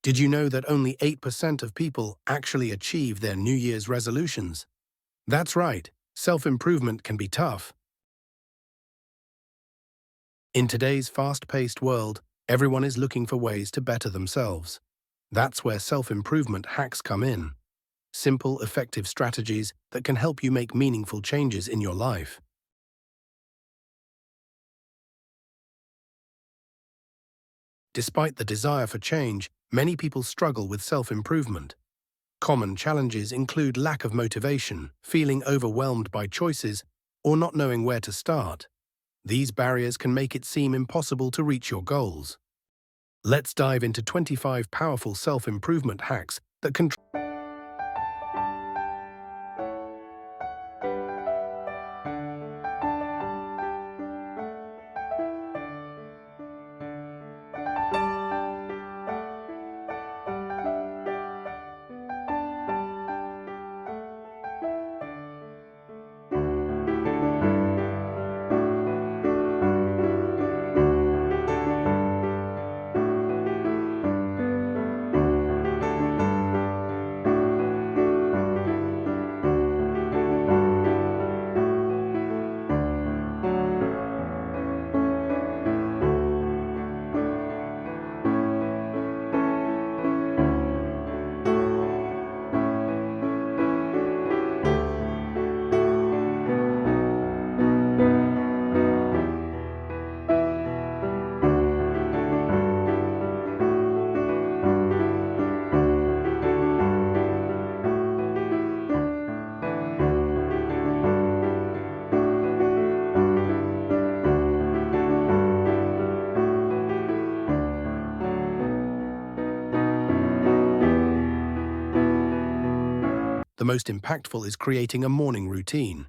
Did you know that only 8% of people actually achieve their New Year's resolutions? That's right, self-improvement can be tough. In today's fast-paced world, everyone is looking for ways to better themselves. That's where self-improvement hacks come in. Simple, effective strategies that can help you make meaningful changes in your life. Despite the desire for change, many people struggle with self-improvement. Common challenges include lack of motivation, feeling overwhelmed by choices, or not knowing where to start. These barriers can make it seem impossible to reach your goals. Let's dive into 25 powerful self-improvement hacks that can The most impactful is creating a morning routine.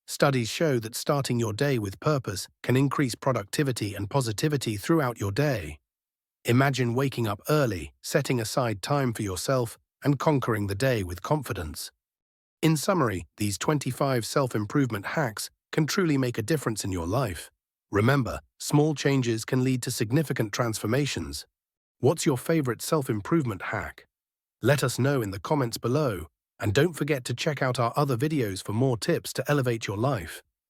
Studies show that starting your day with purpose can increase productivity and positivity throughout your day. Imagine waking up early, setting aside time for yourself, and conquering the day with confidence. In summary, these 25 self-improvement hacks can truly make a difference in your life. Remember, small changes can lead to significant transformations. What's your favorite self-improvement hack? Let us know in the comments below, and don't forget to check out our other videos for more tips to elevate your life.